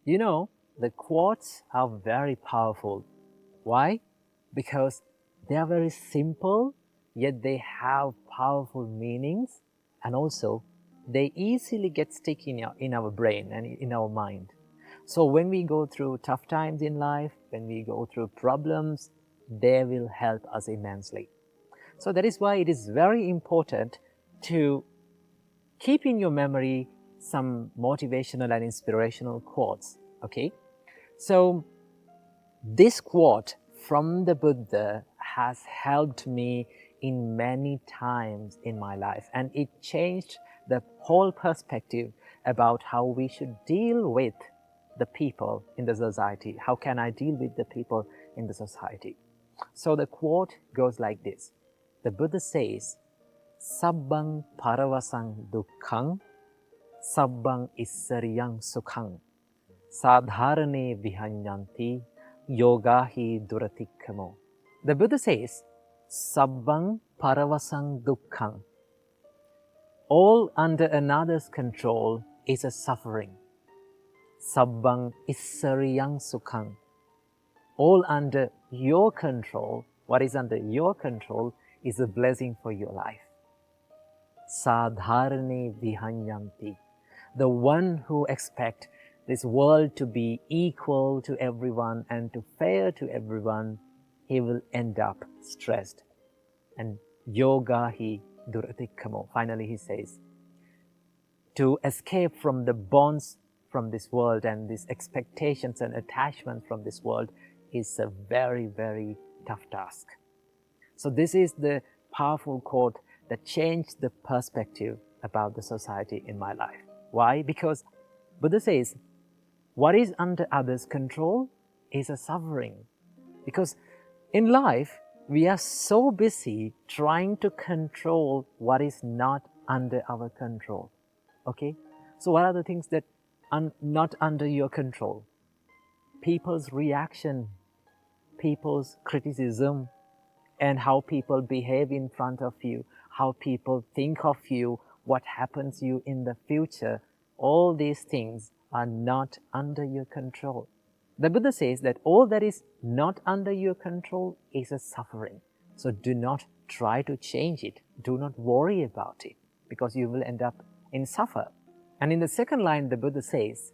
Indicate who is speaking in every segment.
Speaker 1: You know, the quotes are very powerful. Why? Because they are very simple, yet they have powerful meanings, and also they easily get stick in our brain and in our mind. So when we go through tough times in life, when we go through problems, they will help us immensely. So that is why it is very important to keep in your memory some motivational and inspirational quotes. Okay, so this quote from the Buddha has helped me in many times in my life, and it changed the whole perspective about how we should deal with the people in the society. How can I deal with the people in the society? So the quote goes like this. The Buddha says, Sabbang paravasang dukkhang, sabbang issariyang sukhang, sadharane vihanyanti, yogahi duratikkamo. The Buddha says, Sabbang paravasang dukkhang. All under another's control is a suffering. Sabbang issariyang sukhang. All under your control, what is under your control is a blessing for your life. Sadharane vihanyanti. The one who expects this world to be equal to everyone and to fair to everyone, he will end up stressed. And yogahi duratikkamo. Finally he says, to escape from the bonds from this world and these expectations and attachments from this world is a very, very tough task. So this is the powerful quote that changed the perspective about the society in my life. Why? Because Buddha says, what is under others' control is a suffering. Because in life, we are so busy trying to control what is not under our control. Okay? So what are the things that are not under your control? People's reaction, people's criticism, and how people behave in front of you, how people think of you, what happens to you in the future, all these things are not under your control. The Buddha says that all that is not under your control is a suffering. So do not try to change it. Do not worry about it, because you will end up in suffer. And in the second line, the Buddha says,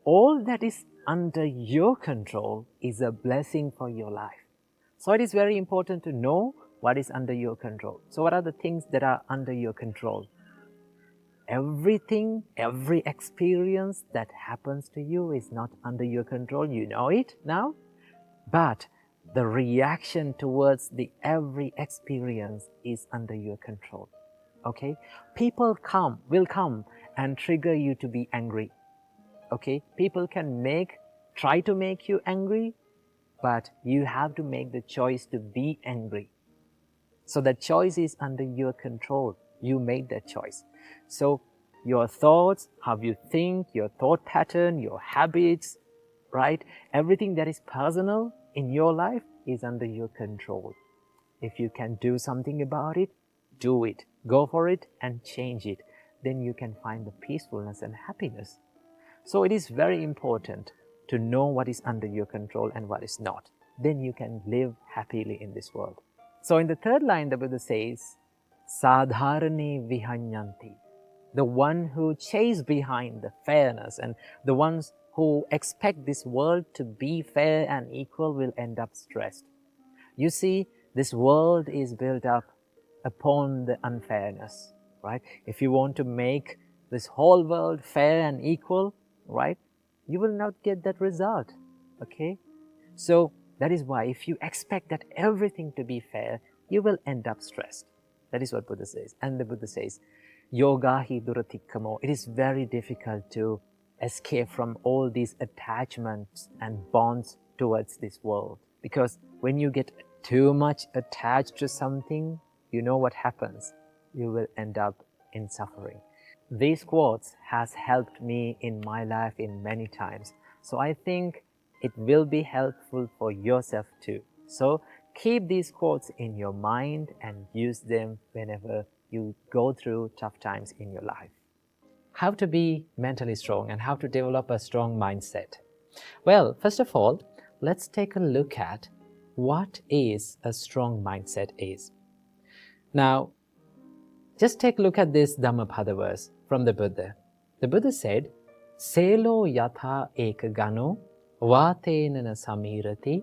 Speaker 1: all that is under your control is a blessing for your life. So it is very important to know what is under your control. So what are the things that are under your control? Everything, every experience that happens to you is not under your control. You know it now. But the reaction towards the every experience is under your control. Okay? People will come and trigger you to be angry. Okay? People can try to make you angry, but you have to make the choice to be angry. So that choice is under your control. You made that choice. So your thoughts, how you think, your thought pattern, your habits, right? Everything that is personal in your life is under your control. If you can do something about it, do it. Go for it and change it. Then you can find the peacefulness and happiness. So it is very important to know what is under your control and what is not. Then you can live happily in this world. So in the third line, the Buddha says, Sadharane vihanyanti. The one who chase behind the fairness and the ones who expect this world to be fair and equal will end up stressed. You see, this world is built up upon the unfairness, right? If you want to make this whole world fair and equal, right, you will not get that result, okay? So that is why if you expect that everything to be fair, you will end up stressed. That is what Buddha says. And the Buddha says, yogahi duratikkamo. It is very difficult to escape from all these attachments and bonds towards this world. Because when you get too much attached to something, you know what happens. You will end up in suffering. These quotes has helped me in my life in many times. So I think it will be helpful for yourself too. So keep these quotes in your mind and use them whenever you go through tough times in your life. How to be mentally strong and how to develop a strong mindset. Well, first of all, let's take a look at what is a strong mindset is. Now, just take a look at this Dhammapada verse from the Buddha. The Buddha said, Selo yatha ekagano vatena na samirati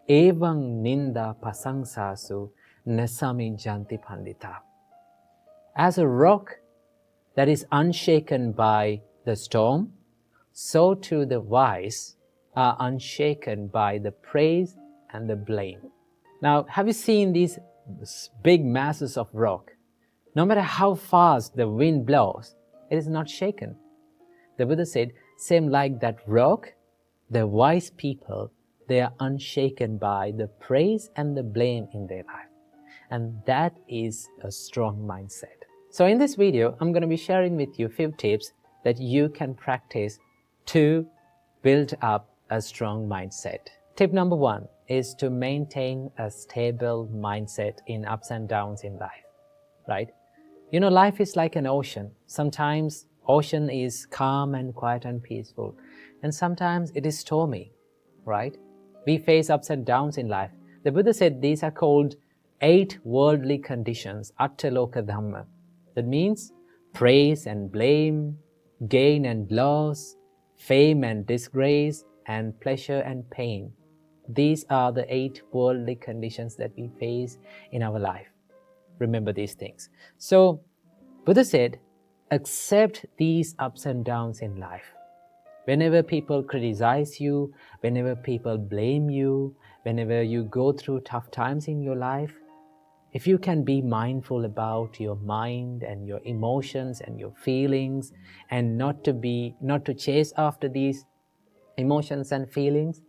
Speaker 1: evang ninda pasangsasu nasami janti pandita. As a rock that is unshaken by the storm, so too the wise are unshaken by the praise and the blame. Now, have you seen these big masses of rock? No matter how fast the wind blows, it is not shaken. The Buddha said, same like that rock, the wise people, they are unshaken by the praise and the blame in their life. And that is a strong mindset. So in this video, I'm going to be sharing with you a few tips that you can practice to build up a strong mindset. Tip number 1 is to maintain a stable mindset in ups and downs in life, right? You know, life is like an ocean. Sometimes ocean is calm and quiet and peaceful, and sometimes it is stormy, right? We face ups and downs in life. The Buddha said these are called 8 worldly conditions, attaloka dhamma. That means praise and blame, gain and loss, fame and disgrace, and pleasure and pain. These are the 8 worldly conditions that we face in our life. Remember these things. So, Buddha said, accept these ups and downs in life. Whenever people criticize you, whenever people blame you, whenever you go through tough times in your life, if you can be mindful about your mind and your emotions and your feelings, and not to chase after these emotions and feelings,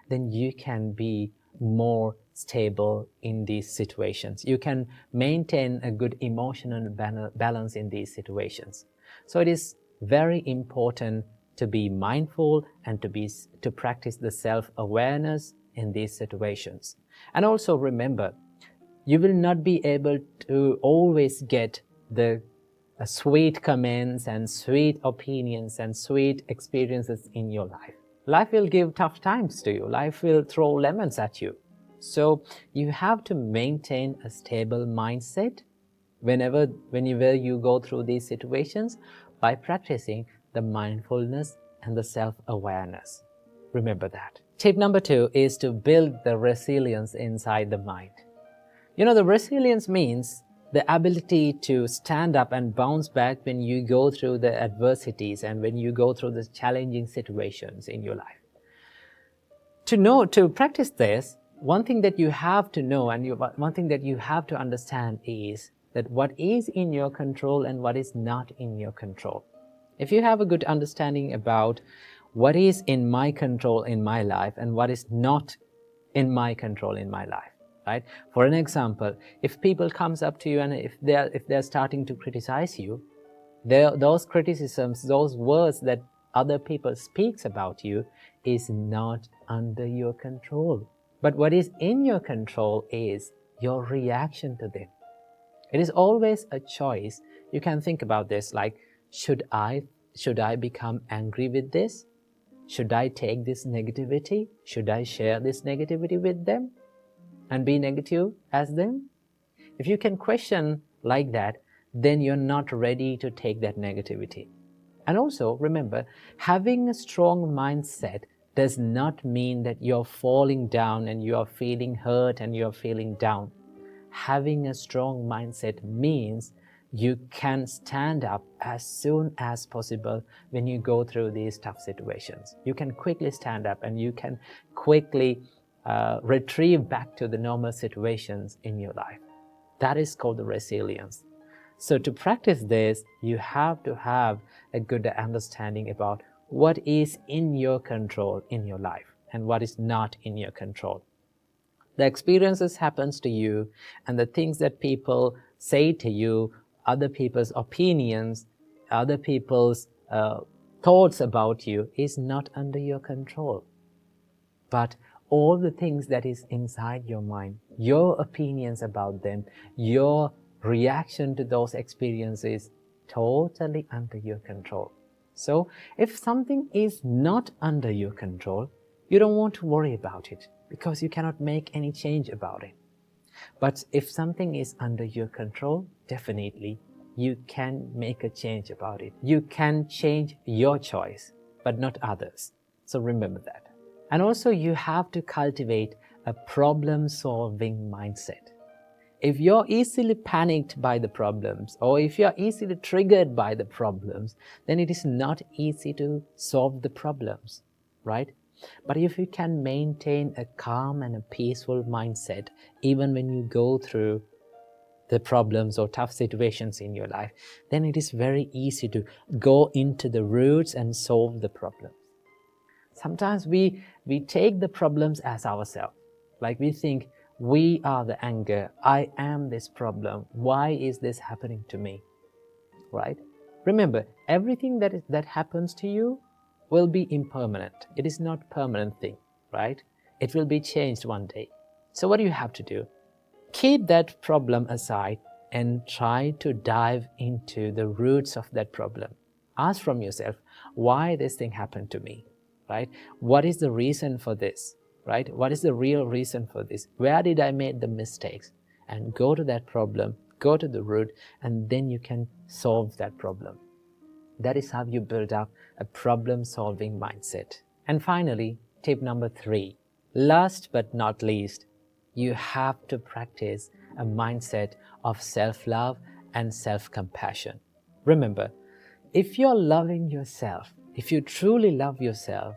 Speaker 1: then you can be more stable in these situations. You can maintain a good emotional balance in these situations. So it is very important to be mindful and to practice the self-awareness in these situations. And also remember, you will not be able to always get the sweet comments and sweet opinions and sweet experiences in your life. Life will give tough times to you. Life will throw lemons at you. So you have to maintain a stable mindset whenever you go through these situations by practicing the mindfulness and the self-awareness. Remember that. Tip number 2 is to build the resilience inside the mind. You know, the resilience means the ability to stand up and bounce back when you go through the adversities and when you go through the challenging situations in your life. To practice this, one thing that you have to know and one thing that you have to understand is that what is in your control and what is not in your control. If you have a good understanding about what is in my control in my life and what is not in my control in my life, right? For an example, if people comes up to you and if they're starting to criticize you, those criticisms, those words that other people speaks about you is not under your control. But what is in your control is your reaction to them. It is always a choice. You can think about this like, should I become angry with this? Should I take this negativity? Should I share this negativity with them and be negative as them? If you can question like that, then you're not ready to take that negativity. And also, remember, having a strong mindset does not mean that you're falling down and you're feeling hurt and you're feeling down. Having a strong mindset means you can stand up as soon as possible when you go through these tough situations. You can quickly stand up and you can quickly retrieve back to the normal situations in your life. That is called the resilience. So to practice this, you have to have a good understanding about what is in your control in your life and what is not in your control. The experiences happens to you and the things that people say to you, other people's opinions, other people's thoughts about you is not under your control. But all the things that is inside your mind, your opinions about them, your reaction to those experiences, totally under your control. So if something is not under your control, you don't want to worry about it because you cannot make any change about it. But if something is under your control, definitely you can make a change about it. You can change your choice, but not others. So remember that. And also you have to cultivate a problem-solving mindset. If you're easily panicked by the problems, or if you're easily triggered by the problems, then it is not easy to solve the problems, right? But if you can maintain a calm and a peaceful mindset, even when you go through the problems or tough situations in your life, then it is very easy to go into the roots and solve the problems. Sometimes we take the problems as ourselves. Like we think, we are the anger, I am this problem, why is this happening to me, right? Remember, everything that happens to you will be impermanent. It is not a permanent thing, right? It will be changed one day. So what do you have to do? Keep that problem aside and try to dive into the roots of that problem. Ask from yourself, why this thing happened to me, right? What is the reason for this, right? What is the real reason for this? Where did I make the mistakes? And go to that problem, go to the root, and then you can solve that problem. That is how you build up a problem-solving mindset. And finally, tip number 3, last but not least, you have to practice a mindset of self-love and self-compassion. Remember, if you're loving yourself, if you truly love yourself,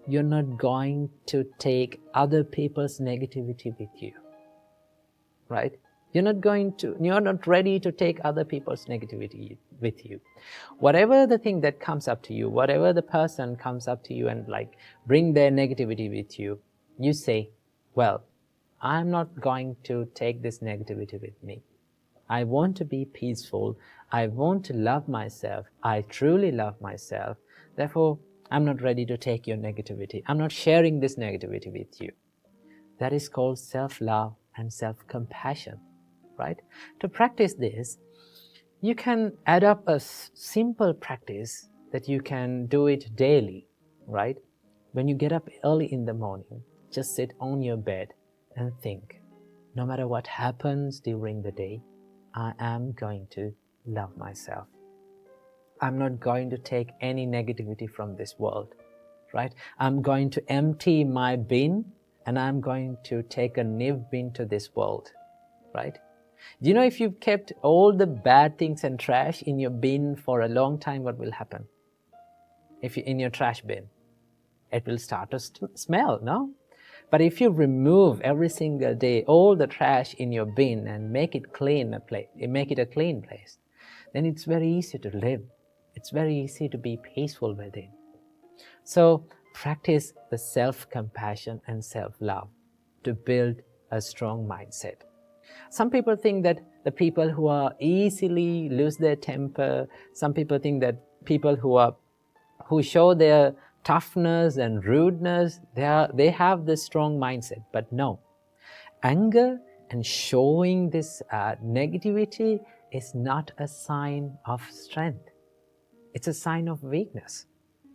Speaker 1: you're not going to take other people's negativity with you, right? You're not ready to take other people's negativity with you. Whatever the thing that comes up to you, whatever the person comes up to you and bring their negativity with you, you say, well, I'm not going to take this negativity with me. I want to be peaceful. I want to love myself. I truly love myself. Therefore, I'm not ready to take your negativity. I'm not sharing this negativity with you. That is called self-love and self-compassion, right? To practice this, you can add up a simple practice that you can do it daily, right? When you get up early in the morning, just sit on your bed and think, no matter what happens during the day, I am going to love myself. I'm not going to take any negativity from this world, right? I'm going to empty my bin and I'm going to take a new bin to this world, right? Do you know if you've kept all the bad things and trash in your bin for a long time, what will happen? If you're in your trash bin, it will start to smell, no? But if you remove every single day all the trash in your bin and make it make it a clean place, then it's very easy to live. It's very easy to be peaceful within. So practice the self-compassion and self-love to build a strong mindset. Some people think that the people who are easily lose their temper, some people think that people who show their toughness and rudeness, they have this strong mindset. But no, anger and showing this negativity is not a sign of strength. It's a sign of weakness,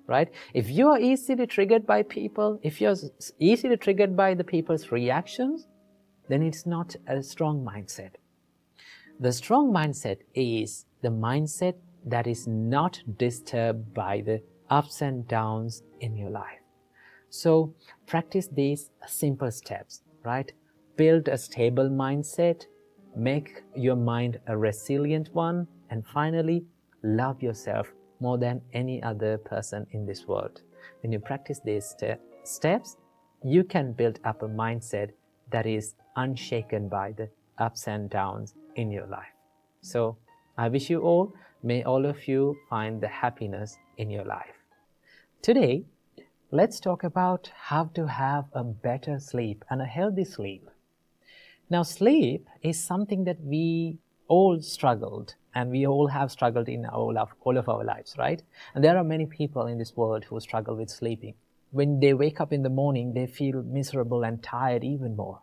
Speaker 1: right? If you are easily triggered by people, if you're easily triggered by the people's reactions, then it's not a strong mindset. The strong mindset is the mindset that is not disturbed by the ups and downs in your life. So practice these simple steps, right? Build a stable mindset, make your mind a resilient one, and finally, love yourself more than any other person in this world. When you practice these steps, you can build up a mindset that is unshaken by the ups and downs in your life. So I wish you all, may all of you find the happiness in your life. Today, let's talk about how to have a better sleep and a healthy sleep. Now, sleep is something that we all struggled, and we all have struggled in all of our lives, right? And there are many people in this world who struggle with sleeping. When they wake up in the morning, they feel miserable and tired even more.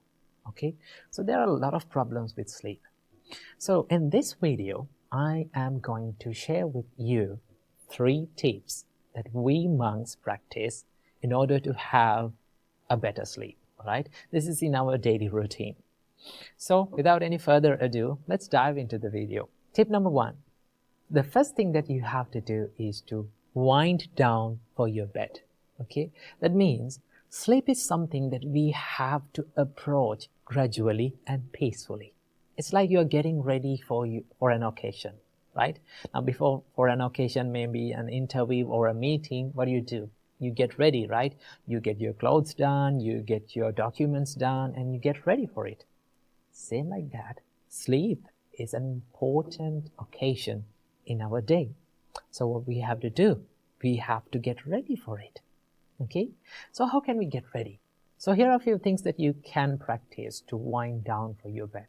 Speaker 1: Okay, so there are a lot of problems with sleep. So in this video, I am going to share with you 3 tips that we monks practice in order to have a better sleep. All right? This is in our daily routine. So without any further ado, let's dive into the video. Tip number 1. The first thing that you have to do is to wind down for your bed. Okay? That means sleep is something that we have to approach gradually and peacefully. It's like you're getting ready for an occasion, right? Now, for an occasion, maybe an interview or a meeting, what do? You get ready, right? You get your clothes done, you get your documents done, and you get ready for it. Same like that, sleep is an important occasion in our day. So what we have to do, we have to get ready for it. Okay? So how can we get ready? So here are a few things that you can practice to wind down for your bed.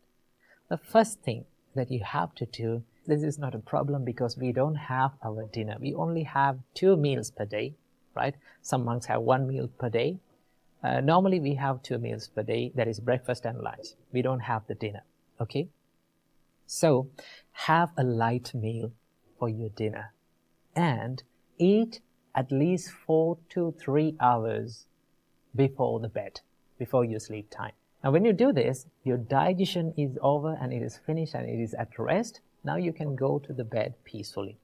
Speaker 1: The first thing that you have to do, this is not a problem because we don't have our dinner. We only have 2 meals per day, right? Some monks have 1 meal per day. Normally we have 2 meals per day, that is breakfast and lunch. We don't have the dinner, okay? So have a light meal for your dinner and eat at least 4 to 3 hours before the bed, before your sleep time. Now when you do this, your digestion is over and it is finished and it is at rest. Now you can go to the bed peacefully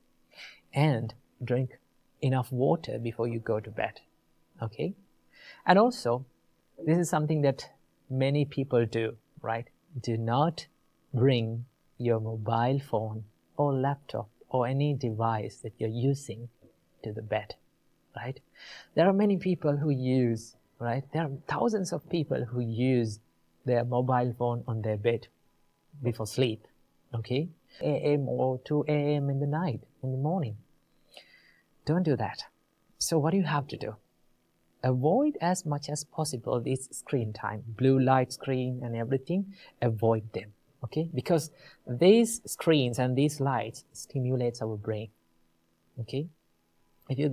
Speaker 1: and drink enough water before you go to bed, okay? And also, this is something that many people do, right? Do not bring your mobile phone or laptop or any device that you're using to the bed, right? There are many people who use, right? There are thousands of people who use their mobile phone on their bed before sleep, okay? AM or 2 AM in the night, in the morning. Don't do that. So what do you have to do? Avoid as much as possible this screen time, blue light screen and everything, avoid them, okay? Because these screens and these lights stimulates our brain, okay? If you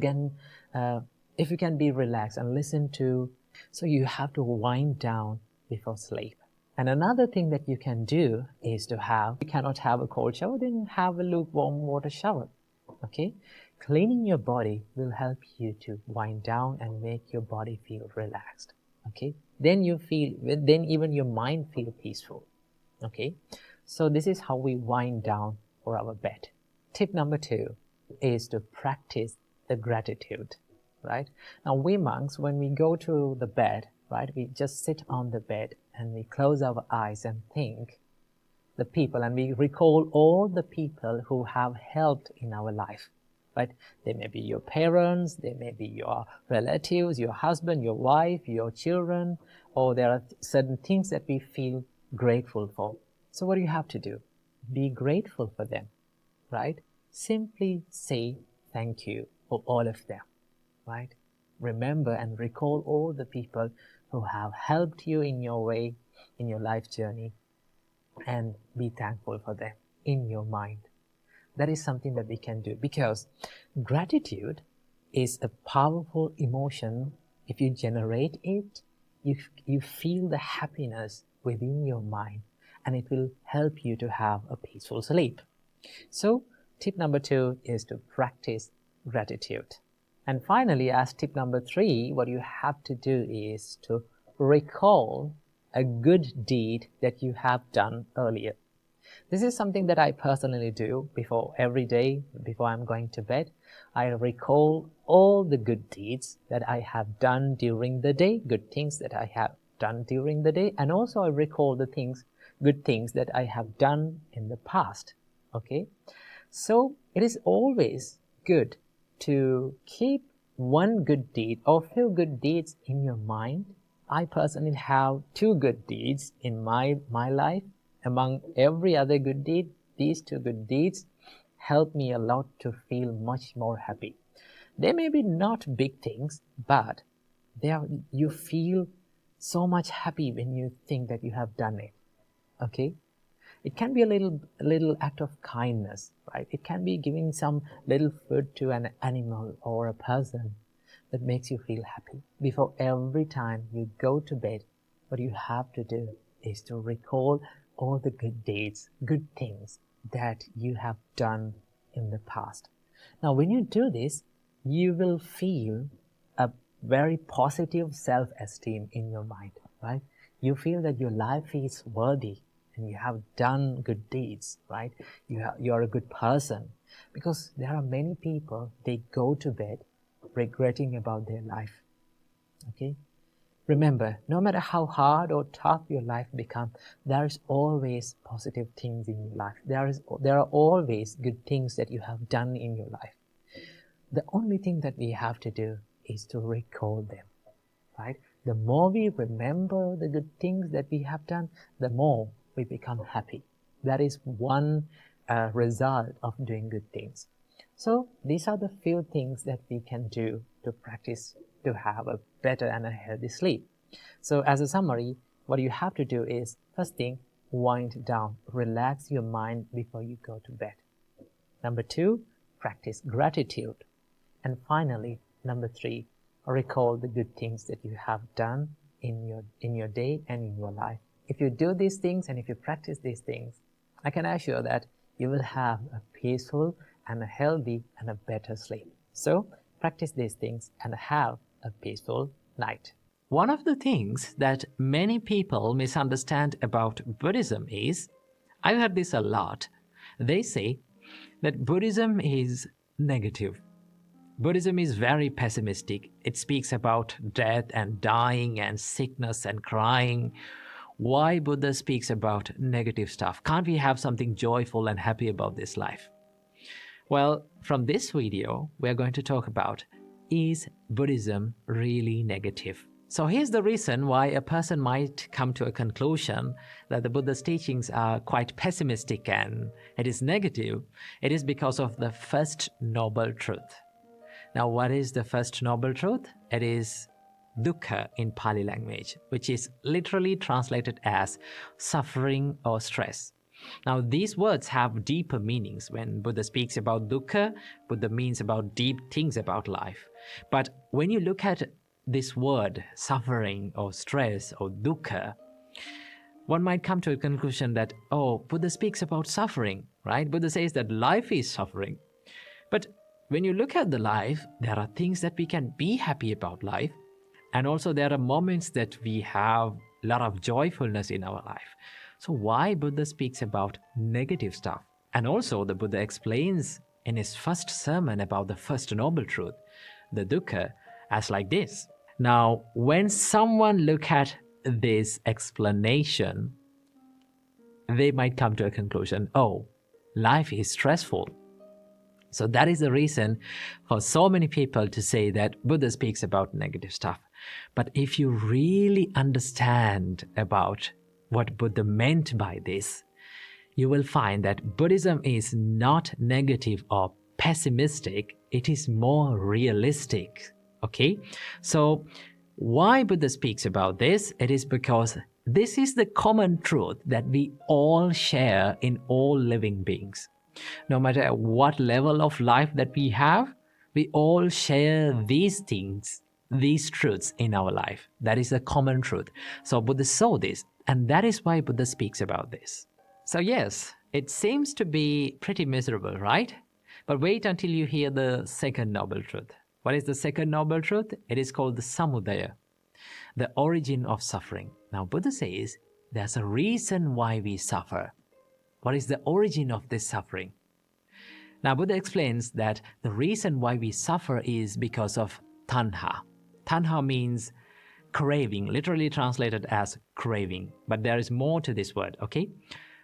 Speaker 1: can be relaxed and listen to, so you have to wind down before sleep. And another thing that you can do is to have, you cannot have a cold shower, then have a lukewarm water shower, okay? Cleaning your body will help you to wind down and make your body feel relaxed, okay? Then even your mind feel peaceful, okay? So this is how we wind down for our bed. Tip number 2 is to practice the gratitude, right? Now we monks, when we go to the bed, right, we just sit on the bed and we close our eyes and think the people, and we recall all the people who have helped in our life. Right? They may be your parents, they may be your relatives, your husband, your wife, your children, or there are certain things that we feel grateful for. So what do you have to do? Be grateful for them, right? Simply say thank you for all of them, right? Remember and recall all the people who have helped you in your way, in your life journey, and be thankful for them in your mind. That is something that we can do, because gratitude is a powerful emotion. If you generate it, you feel the happiness within your mind, and it will help you to have a peaceful sleep. So tip number 2 is to practice gratitude. And finally, as tip number 3, what you have to do is to recall a good deed that you have done earlier. This is something that I personally do every day, before I'm going to bed. I recall all the good deeds that I have done during the day, good things that I have done during the day, and also I recall the good things that I have done in the past, okay? So it is always good to keep one good deed or few good deeds in your mind. I personally have 2 good deeds in my life. Among every other good deed, these 2 good deeds help me a lot to feel much more happy. They may be not big things, but you feel so much happy when you think that you have done it, okay? It can be a little act of kindness, right? It can be giving some little food to an animal or a person that makes you feel happy. Before every time you go to bed, what you have to do is to recall all the good deeds, good things that you have done in the past. Now, when you do this, you will feel a very positive self-esteem in your mind, right? You feel that your life is worthy and you have done good deeds, right? You're a good person. Because there are many people, they go to bed regretting about their life, okay? Remember, no matter how hard or tough your life becomes, there is always positive things in your life. There are always good things that you have done in your life. The only thing that we have to do is to recall them, right? The more we remember the good things that we have done, the more we become happy. That is one result of doing good things. So these are the few things that we can do to practice to have a better and a healthy sleep. So as a summary, what you have to do is, first thing, wind down, relax your mind before you go to bed. Number 2, practice gratitude. And finally, number 3, recall the good things that you have done in your day and in your life. If you do these things and if you practice these things, I can assure that you will have a peaceful and a healthy and a better sleep. So practice these things and have a peaceful night. One of the things that many people misunderstand about Buddhism is, I've heard this a lot, they say that Buddhism is negative. Buddhism is very pessimistic. It speaks about death and dying and sickness and crying. Why Buddha speaks about negative stuff? Can't we have something joyful and happy about this life? Well, from this video, we're going to talk about, is Buddhism really negative? So here's the reason why a person might come to a conclusion that the Buddha's teachings are quite pessimistic and it is negative. It is because of the first noble truth. Now, what is the first noble truth? It is dukkha in Pali language, which is literally translated as suffering or stress. Now, these words have deeper meanings. When Buddha speaks about dukkha, Buddha means about deep things about life. But when you look at this word, suffering or stress or dukkha, one might come to a conclusion that, oh, Buddha speaks about suffering, right? Buddha says that life is suffering. But when you look at the life, there are things that we can be happy about life. And also there are moments that we have a lot of joyfulness in our life. So why Buddha speaks about negative stuff? And also the Buddha explains in his first sermon about the first noble truth, the dukkha, as like this. Now, when someone look at this explanation, they might come to a conclusion, oh, life is stressful. So that is the reason for so many people to say that Buddha speaks about negative stuff. But if you really understand about what Buddha meant by this, you will find that Buddhism is not negative or pessimistic. It is more realistic. Okay? So why Buddha speaks about this? It is because this is the common truth that we all share in all living beings. No matter what level of life that we have, we all share these things, these truths in our life. That is a common truth. So Buddha saw this, and that is why Buddha speaks about this. So yes, it seems to be pretty miserable, right? But wait until you hear the second noble truth. What is the second noble truth? It is called the samudaya, the origin of suffering. Now Buddha says there's a reason why we suffer. What is the origin of this suffering? Now Buddha explains that the reason why we suffer is because of tanha. Tanha means craving, literally translated as craving. But there is more to this word, okay?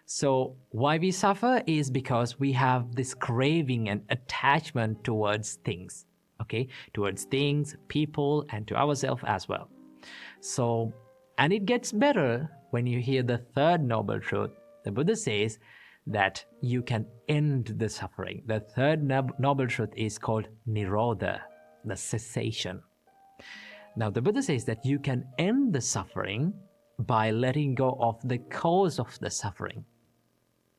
Speaker 1: So why we suffer is because we have this craving and attachment towards things, okay? Towards things, people, and to ourselves as well. So, and it gets better when you hear the third noble truth. The Buddha says that you can end the suffering. The third noble truth is called nirodha, the cessation. Now the Buddha says that you can end the suffering by letting go of the cause of the suffering.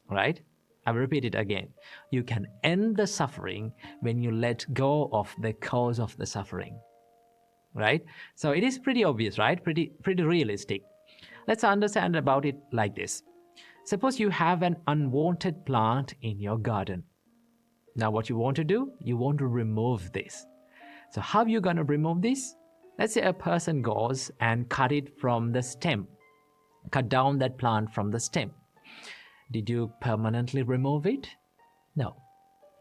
Speaker 1: Right? I will repeat it again. You can end the suffering when you let go of the cause of the suffering. Right? So it is pretty obvious, right? Pretty realistic. Let's understand about it like this. Suppose you have an unwanted plant in your garden. Now what you want to do, you want to remove this. So how are you going to remove this? Let's say a person goes and cut it from the stem, cut down that plant from the stem. Did you permanently remove it? No,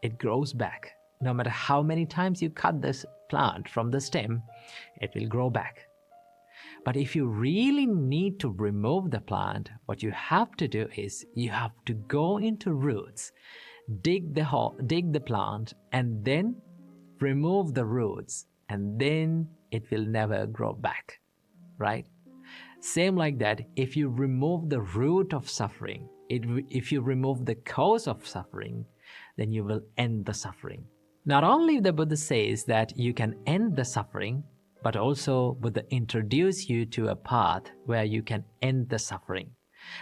Speaker 1: it grows back. No matter how many times you cut this plant from the stem, it will grow back. But if you really need to remove the plant, what you have to do is you have to go into roots, dig the plant, and then remove the roots, and then it will never grow back, right? Same like that, if you remove the root of suffering, if you remove the cause of suffering, then you will end the suffering. Not only the Buddha says that you can end the suffering, but also Buddha introduce you to a path where you can end the suffering.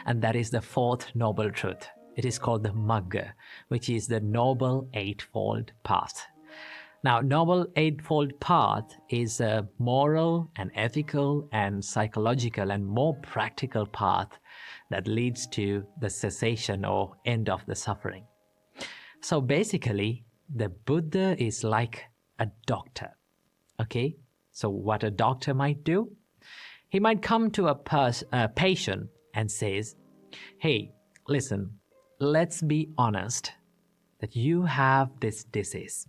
Speaker 1: And that is the fourth noble truth. It is called the Magga, which is the Noble Eightfold Path. Now, Noble Eightfold Path is a moral and ethical and psychological and more practical path that leads to the cessation or end of the suffering. So basically, the Buddha is like a doctor, okay? So what a doctor might do? He might come to a patient and says, hey, listen, let's be honest that you have this disease.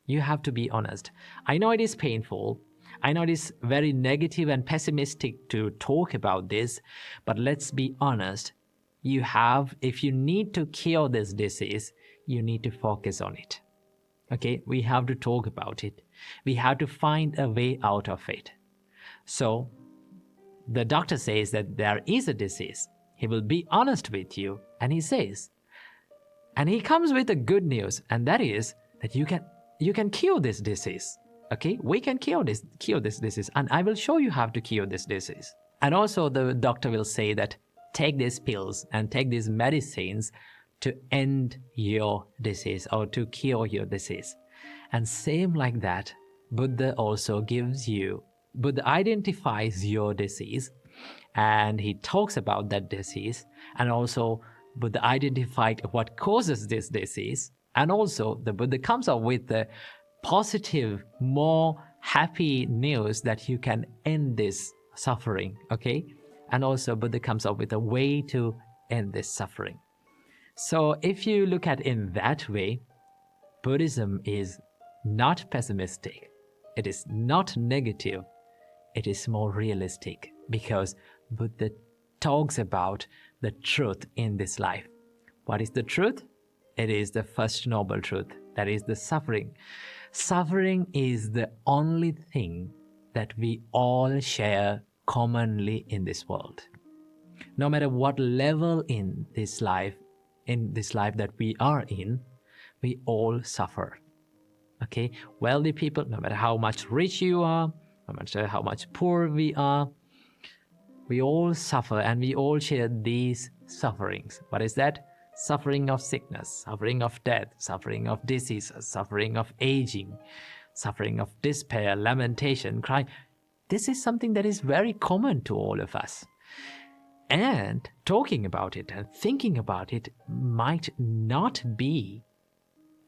Speaker 1: You have to be honest. I know it is painful. I know it is very negative and pessimistic to talk about this, but let's be honest. If you need to cure this disease, you need to focus on it. Okay, we have to talk about it. We have to find a way out of it. So the doctor says that there is a disease. He will be honest with you, and he says, and he comes with the good news, and that is that you can cure this disease. Okay, we can cure this disease, and I will show you how to cure this disease. And also the doctor will say that take these pills and take these medicines to end your disease or to cure your disease. And same like that, Buddha identifies your disease, and he talks about that disease, and also Buddha identified what causes this disease, and also the Buddha comes up with the positive, more happy news that you can end this suffering, okay? And also Buddha comes up with a way to end this suffering. So if you look at it in that way, Buddhism is not pessimistic. It is not negative. It is more realistic because Buddha talks about the truth in this life. What is the truth? It is the first noble truth. That is the suffering. Suffering is the only thing that we all share commonly in this world. No matter what level in this life that we are in, we all suffer. Okay, wealthy people, no matter how much rich you are, no matter how much poor we are, we all suffer and we all share these sufferings. What is that? Suffering of sickness, suffering of death, suffering of diseases, suffering of aging, suffering of despair, lamentation, crying. This is something that is very common to all of us. And talking about it and thinking about it might not be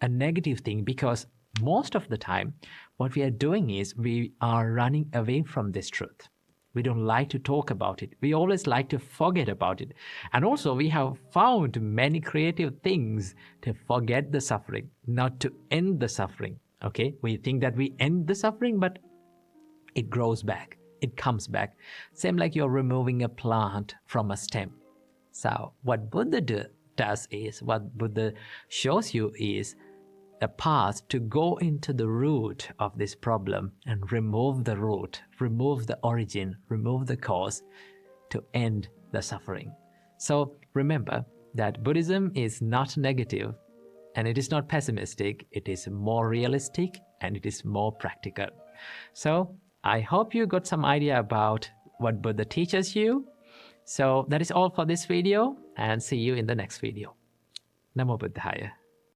Speaker 1: a negative thing, because most of the time what we are doing is we are running away from this truth. We don't like to talk about it. We always like to forget about it. And also we have found many creative things to forget the suffering, not to end the suffering. Okay, we think that we end the suffering, but it grows back. It comes back. Same like you're removing a plant from a stem. So what Buddha does is, what Buddha shows you is a path to go into the root of this problem and remove the root, remove the origin, remove the cause to end the suffering. So remember that Buddhism is not negative and it is not pessimistic. It is more realistic and it is more practical. So I hope you got some idea about what Buddha teaches you. So that is all for this video, and see you in the next video. Namo Buddhaya.